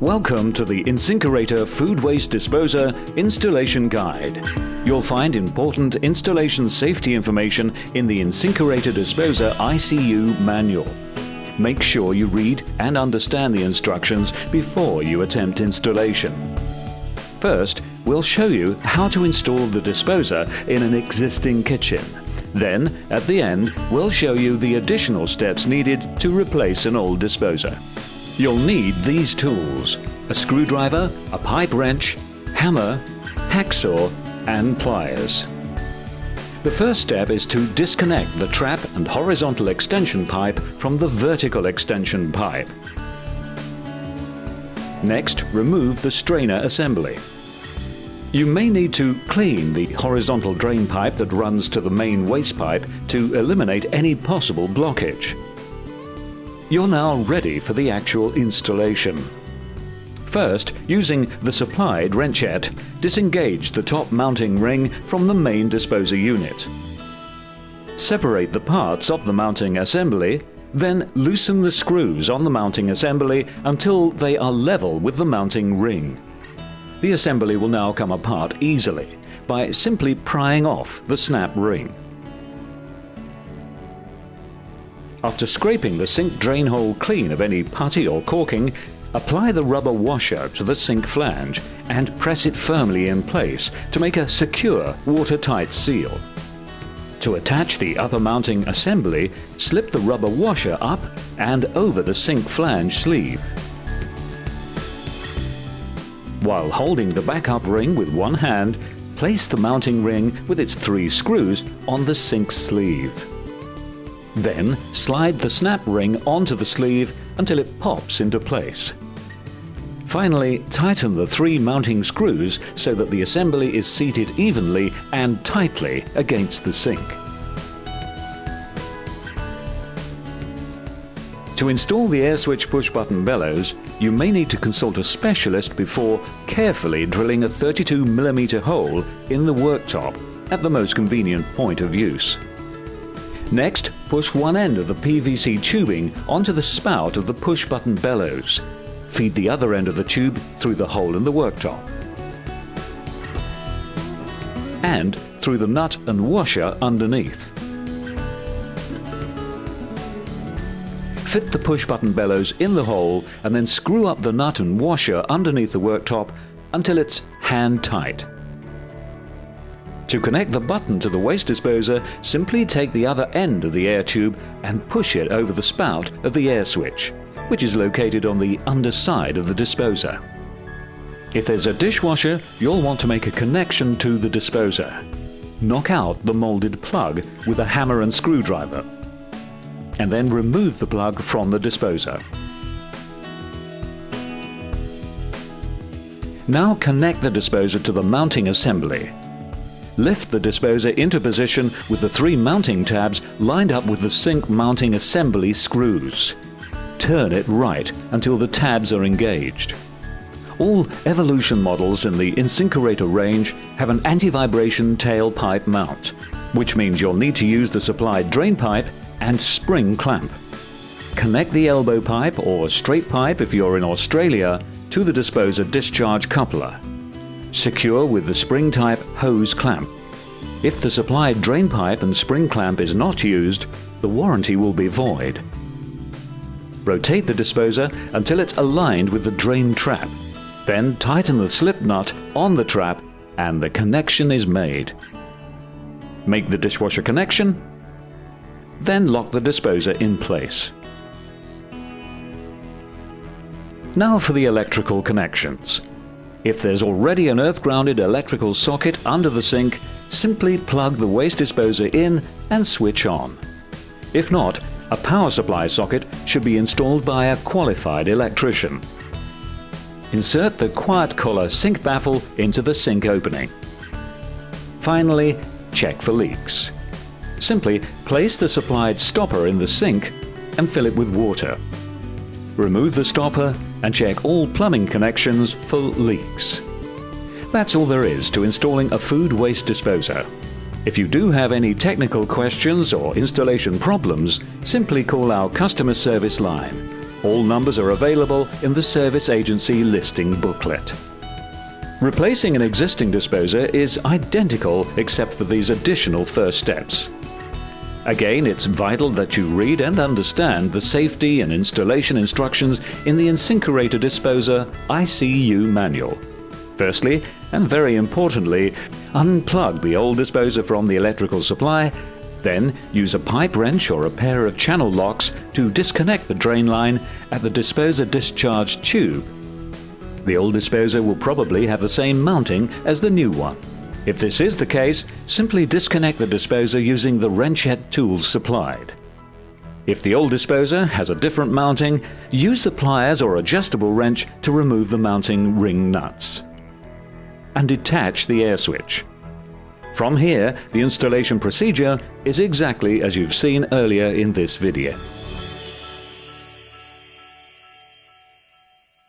Welcome to the InSinkErator Food Waste Disposer Installation Guide. You'll find important installation safety information in the InSinkErator Disposer ICU manual. Make sure you read and understand the instructions before you attempt installation. First, we'll show you how to install the disposer in an existing kitchen. Then, at the end, we'll show you the additional steps needed to replace an old disposer. You'll need these tools: a screwdriver, a pipe wrench, hammer, hacksaw and pliers. The first step is to disconnect the trap and horizontal extension pipe from the vertical extension pipe. Next, remove the strainer assembly. You may need to clean the horizontal drain pipe that runs to the main waste pipe to eliminate any possible blockage. You're now ready for the actual installation. First, using the supplied wrenchette, disengage the top mounting ring from the main disposer unit. Separate the parts of the mounting assembly, then loosen the screws on the mounting assembly until they are level with the mounting ring. The assembly will now come apart easily by simply prying off the snap ring. After scraping the sink drain hole clean of any putty or caulking, apply the rubber washer to the sink flange and press it firmly in place to make a secure, watertight seal. To attach the upper mounting assembly, slip the rubber washer up and over the sink flange sleeve. While holding the backup ring with one hand, place the mounting ring with its 3 screws on the sink sleeve. Then slide the snap ring onto the sleeve until it pops into place. Finally, tighten the 3 mounting screws so that the assembly is seated evenly and tightly against the sink. To install the air switch push-button bellows, you may need to consult a specialist before carefully drilling a 32mm hole in the worktop at the most convenient point of use. Next, push one end of the PVC tubing onto the spout of the push-button bellows. Feed the other end of the tube through the hole in the worktop and through the nut and washer underneath. Fit the push-button bellows in the hole and then screw up the nut and washer underneath the worktop until it's hand tight. To connect the button to the waste disposer, simply take the other end of the air tube and push it over the spout of the air switch, which is located on the underside of the disposer. If there's a dishwasher, you'll want to make a connection to the disposer. Knock out the molded plug with a hammer and screwdriver, and then remove the plug from the disposer. Now connect the disposer to the mounting assembly. Lift the disposer into position with the 3 mounting tabs lined up with the sink mounting assembly screws. Turn it right until the tabs are engaged. All Evolution models in the InSinkErator range have an anti-vibration tailpipe mount, which means you'll need to use the supplied drain pipe and spring clamp. Connect the elbow pipe or straight pipe if you're in Australia to the disposer discharge coupler. Secure with the spring-type hose clamp. If the supplied drain pipe and spring clamp is not used, the warranty will be void. Rotate the disposer until it's aligned with the drain trap. Then tighten the slip nut on the trap and the connection is made. Make the dishwasher connection, then lock the disposer in place. Now for the electrical connections. If there's already an earth-grounded electrical socket under the sink, simply plug the waste disposer in and switch on. If not, a power supply socket should be installed by a qualified electrician. Insert the quiet collar sink baffle into the sink opening. Finally, check for leaks. Simply place the supplied stopper in the sink and fill it with water. Remove the stopper and check all plumbing connections for leaks. That's all there is to installing a food waste disposer. If you do have any technical questions or installation problems, simply call our customer service line All numbers are available in the service agency listing booklet. Replacing an existing disposer is identical except for these additional first steps. Again, it's vital that you read and understand the safety and installation instructions in the InSinkErator Disposer ICU manual. Firstly, and very importantly, unplug the old disposer from the electrical supply, then use a pipe wrench or a pair of channel locks to disconnect the drain line at the disposer discharge tube. The old disposer will probably have the same mounting as the new one. If this is the case, simply disconnect the disposer using the wrench head tools supplied. If the old disposer has a different mounting, use the pliers or adjustable wrench to remove the mounting ring nuts. And detach the air switch. From here, the installation procedure is exactly as you've seen earlier in this video.